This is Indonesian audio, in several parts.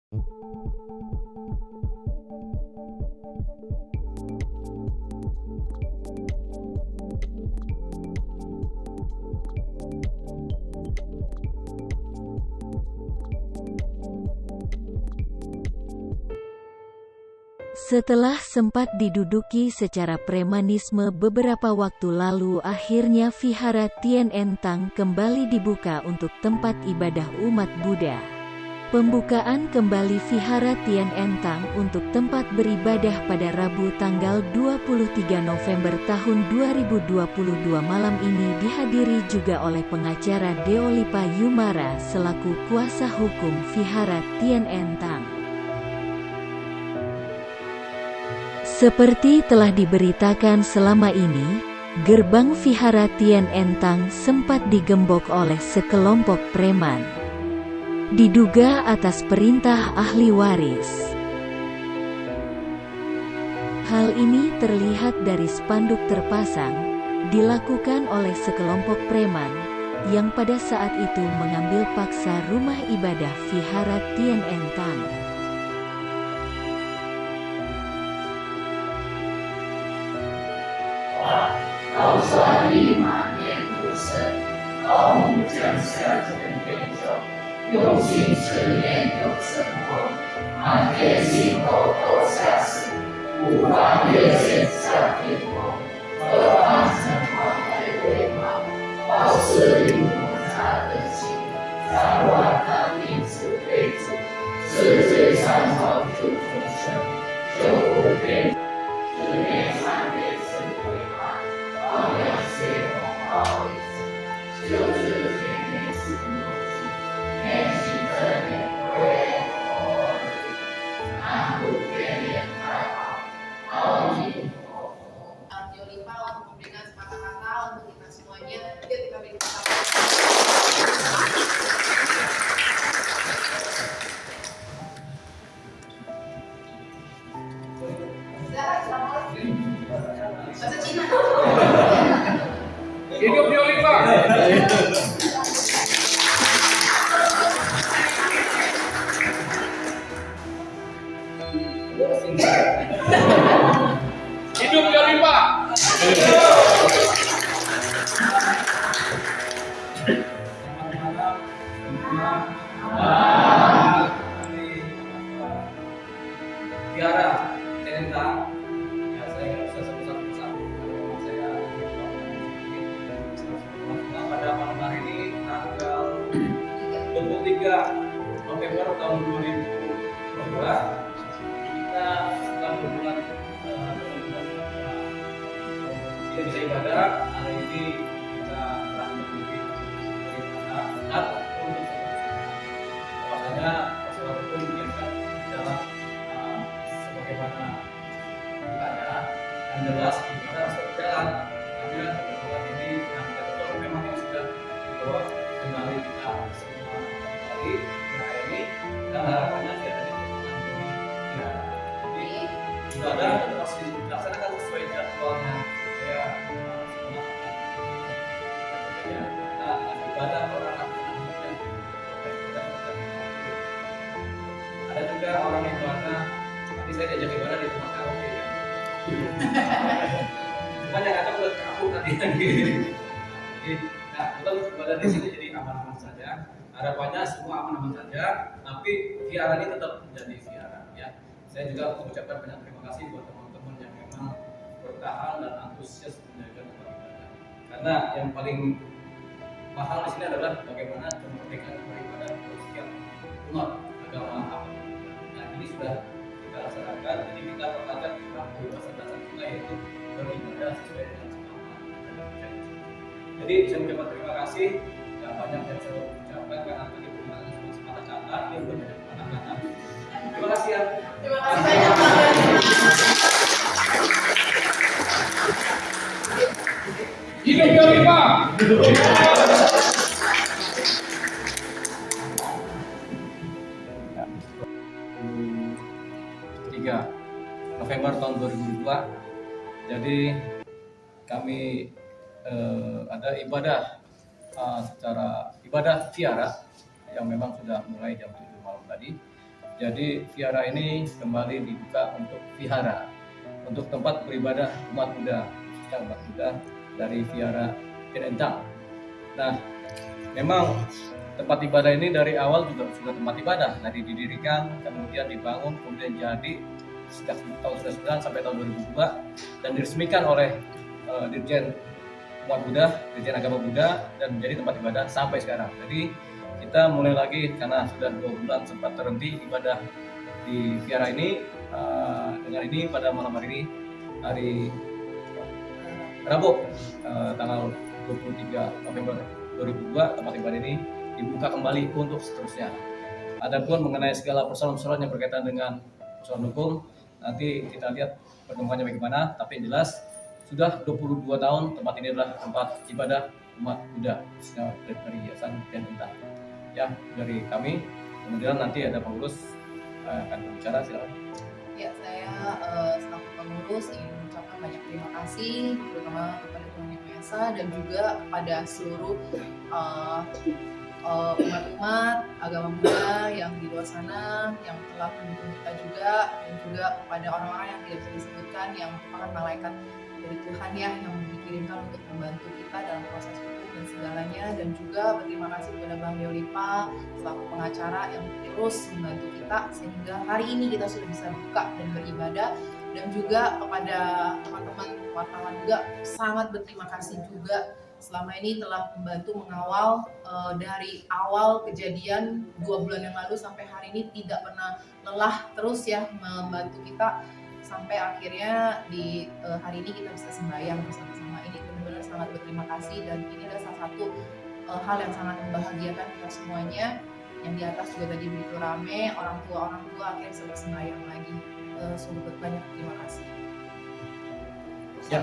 Setelah sempat diduduki secara premanisme beberapa waktu lalu, akhirnya Vihara Tien Entang kembali dibuka untuk tempat ibadah umat Buddha. Pembukaan kembali Vihara Tien Entang untuk tempat beribadah pada Rabu tanggal 23 November tahun 2022 malam ini dihadiri juga oleh pengacara Deolipa Yumara selaku kuasa hukum Vihara Tien Entang. Seperti telah diberitakan selama ini, gerbang Vihara Tien Entang sempat digembok oleh sekelompok preman. Diduga atas perintah ahli waris. Hal ini terlihat dari spanduk terpasang, dilakukan oleh sekelompok preman, yang pada saat itu mengambil paksa rumah ibadah Vihara Tien Entang.高算10000年不生，高木降下成天众，用心持念有成功，满天星斗都下世，无法越线下天空，何方成皇来为貌，保持灵菩萨的心，3万他弟子辈子，世界上超救众生，救无边，10年3年是归还。好了解我好意思，就是天天是游戏，练习真念归佛理，南无天眼太好，阿弥陀佛。Deolipa untuk memberikan kata-kata untuk kita semuanya. Yuk kita beri kata. Bahasa Cina. Hidup Deolipa. Hidup Deolipa. Vihara Tien Entang, ya saya nggak bisa sebut satu-satu karena saya pada malam hari ini tanggal 23 November tahun 2022 kita sedang berbulan tidak bisa ibadah. Hari ini kita akan memiliki bagaimana dan untuk bahwasanya masalah hukum biasa dalam sebagaimana ibadah yang jelas ibadah harus berjalan karena bulan ini yang kita betul memang yang sudah dibawa kembali kita semua kembali di hari ini dan harapannya tidak ada pandemi ya. Jadi ibadah harus dilaksanakan sesuai jadwalnya ya semua ya karena ibadah orang akan ada juga orang yang ibadah tapi saya diajak ibadah di tempat karaoke ya. Cuman yang ada udah kabur tadi jadi nah kalau ibadah di sini jadi aman-aman saja, harapannya semua aman-aman saja, tapi Vihara ini tetap menjadi Vihara ya. Saya juga mengucapkan banyak terima kasih buat teman-teman yang memang bertahan dan antusias menjaga tempat ibadah, karena yang paling mahal di sini adalah bagaimana kemerdekaan beribadah untuk setiap umat agama apapun. Nah ini sudah kita laksanakan, jadi kita pertahankan kebebasan dasar kita yaitu beribadah sesuai dengan agama dan percaya. Jadi saya mengucapkan terima kasih dan banyak yang saya ucapkan karena tadi berbicara cuma sepatah kata, ini belum banyak kata-kata. Terima kasih ya. Terima kasih banyak Pak. Hidup Deolipa. 3 November tahun 2002. Jadi kami ada ibadah secara ibadah Vihara yang memang sudah mulai jam 7 malam tadi. Jadi vihara ini kembali dibuka untuk vihara, untuk tempat beribadah umat Buddha, khususnya umat Buddha dari vihara Tien Tang. Nah, memang tempat ibadah ini dari awal juga sudah tempat ibadah, dari didirikan, kemudian dibangun, kemudian jadi sejak tahun 1999 sampai tahun 2002 dan diresmikan oleh Dirjen umat Buddha, Dirjen Agama Buddha, dan menjadi tempat ibadah sampai sekarang. Jadi kita mulai lagi karena sudah 2 bulan sempat terhenti ibadah di vihara ini. Dengan ini pada malam hari ini, hari Rabu, tanggal 23 November 2002, tempat ibadah ini dibuka kembali untuk seterusnya. Adapun mengenai segala persoalan-persoalan yang berkaitan dengan persoalan hukum, nanti kita lihat perkembangannya bagaimana. Tapi yang jelas sudah 22 tahun tempat ini adalah tempat ibadah umat Buddha, khususnya dari Yayasan Tien Tang. Ya, dari kami. Kemudian nanti ada pengurus akan berbicara, silakan. Ya, saya selaku pengurus ingin mengucapkan banyak terima kasih, terutama kepada Tuhan Yang Maha Esa dan juga kepada seluruh umat-umat agama Buddha yang di luar sana yang telah mendukung kita juga, dan juga kepada orang-orang yang tidak bisa disebutkan yang merupakan malaikat dari Tuhan ya, yang dikirimkan untuk membantu kita dalam proses hukum dan segalanya. Dan juga berterima kasih kepada Bang Leo Lipa selaku pengacara yang terus membantu kita sehingga hari ini kita sudah bisa buka dan beribadah. Dan juga kepada teman-teman wartawan juga sangat berterima kasih juga selama ini telah membantu mengawal dari awal kejadian 2 bulan yang lalu sampai hari ini, tidak pernah lelah terus ya membantu kita sampai akhirnya di hari ini kita bisa sembahyang bersama-sama. Ini benar-benar sangat berterima kasih, dan ini adalah salah satu hal yang sangat membahagiakan kita semuanya. Yang di atas juga tadi begitu rame, orang tua akhirnya bisa bersembahyang lagi. Sungguh banyak terima kasih. Ya.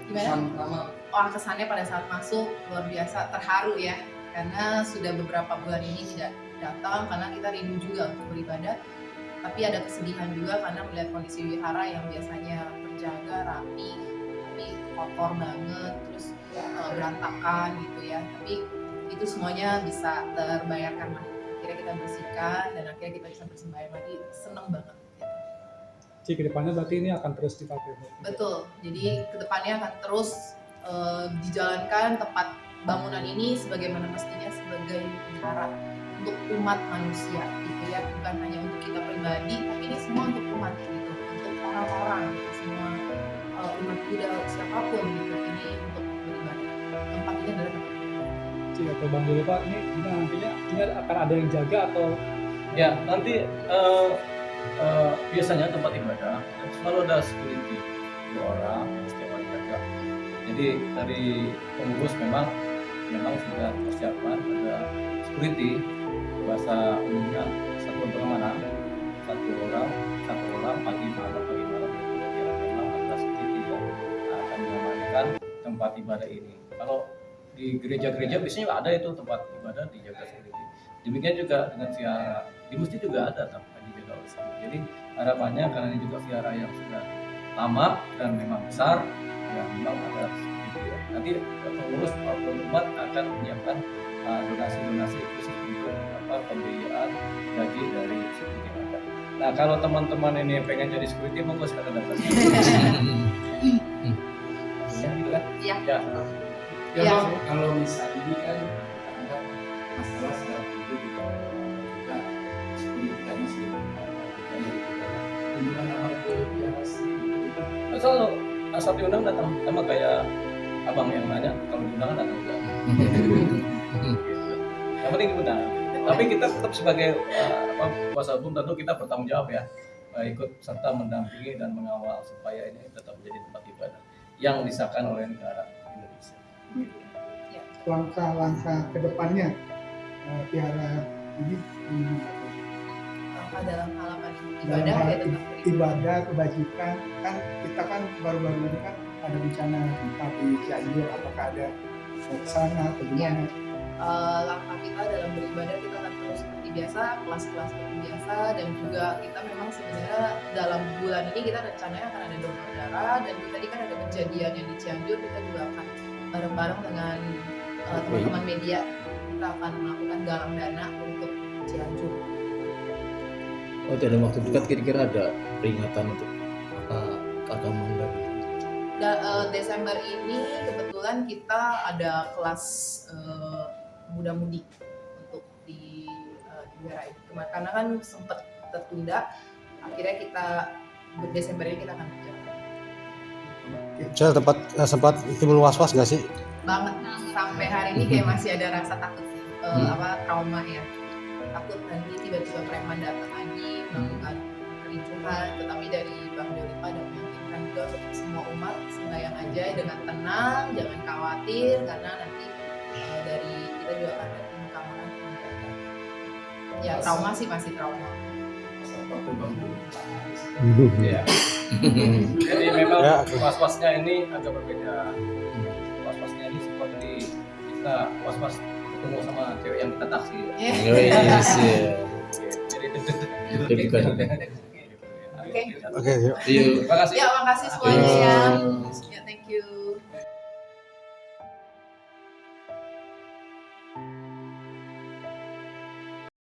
Gimana? Kesannya pada saat masuk luar biasa, terharu ya, karena sudah beberapa bulan ini tidak datang karena kita rindu juga untuk beribadah. Tapi ada kesedihan juga karena melihat kondisi wihara yang biasanya terjaga, rapi, tapi kotor banget, terus berantakan gitu ya. Tapi itu semuanya bisa terbayarkan lah. Akhirnya kita bersihkan dan akhirnya kita bisa bersembahyang lagi. Seneng banget. Jadi kedepannya berarti ini akan terus dipakai. Betul. Jadi kedepannya akan terus dijalankan tempat bangunan ini sebagaimana mestinya, sebagai wihara untuk umat manusia gitu ya, bukan hanya untuk kita pribadi, tapi ini semua untuk umat gitu, untuk orang-orang gitu, semua umat Buddha siapapun gitu, ini untuk beribadah. Tempat ini adalah tempat Jadi atau Bang Dulu Pak, ini nantinya ini akan ada yang jaga atau Ya, nanti biasanya tempat ibadah selalu ada security 2 orang yang setiap hari jaga. Jadi dari pengurus memang sudah persiapan, ada security, bahasa umumnya satuan pengamanan, satu orang pagi malam ya, memang ada security yang akan mengamankan tempat ibadah ini. Kalau di gereja-gereja biasanya ada itu tempat ibadah dijaga security. Demikian juga dengan vihara di masjid juga ada tempat dijaga oleh security. Jadi harapannya karena ini juga vihara yang sudah lama dan memang besar, ya memang ada security. Nanti pengurus maupun umat akan menyiapkan donasi-donasi khusus untuk pembiayaan gaji dari security yang ada. Nah, kalau teman-teman ini pengen jadi security, monggo silakan daftar. Ya, gitu kan? Iya. Ya. Ya. Bang, kalau misalnya ini kan ada masalah sedang itu kita seperti tadi sih kunjungan awal ke biara sendiri. Selalu asal diundang datang, sama kayak abang yang nanya kalau diundang datang juga. Yang penting diundang. Tapi kita tetap sebagai kuasa hukum tentu kita bertanggung jawab ya, ikut serta mendampingi dan mengawal supaya ini tetap menjadi tempat ibadah yang disahkan oleh negara Indonesia. Langkah-langkah kedepannya vihara ini langkah dalam hal apa nih? dalam Ibadah hal ya, tetap beribadah. ibadah kebajikan, kan kita kan baru-baru ini kan ada bencana gempa di Cianjur, apakah ada ke sana atau gimana? Langkah kita dalam beribadah, kita akan terus seperti biasa, kelas-kelas seperti biasa, dan juga kita memang sebenarnya dalam bulan ini kita rencananya akan ada donor darah, dan tadi kan ada kejadian yang di Cianjur, kita juga akan bareng-bareng dengan teman-teman media, kita akan melakukan galang dana untuk Cianjur. Oh, dalam waktu dekat kira-kira ada peringatan untuk apa keagamaan dari Desember ini kebetulan kita ada kelas muda-mudi untuk di Wira ini. Karena kan sempat tertunda, akhirnya kita Desember ini kita akan berjalan. Saya sempat timbul was-was nggak sih? Banget sampai hari ini kayak masih ada rasa takut sih, trauma ya, takut nanti tiba-tiba preman datang lagi melakukan kericuhan. Tetapi dari Bang Doli pada meyakinkan juga untuk semua umat sembahyang aja dengan tenang, jangan khawatir karena nanti dari kita juga akan ada pengamanan penjaga. Ya trauma sih masih trauma. waktu bangku. Ya. Jadi memang Ya. was-wasnya ini agak berbeda. Was-wasnya ini seperti kita was-was ketemu sama cewek yang kita taksir. Yes, ya. Jadi Deg-degan. Oke. Oke, yuk. Yuk. Terima kasih. Ya makasih semuanya ya. Iya. Ya thank you.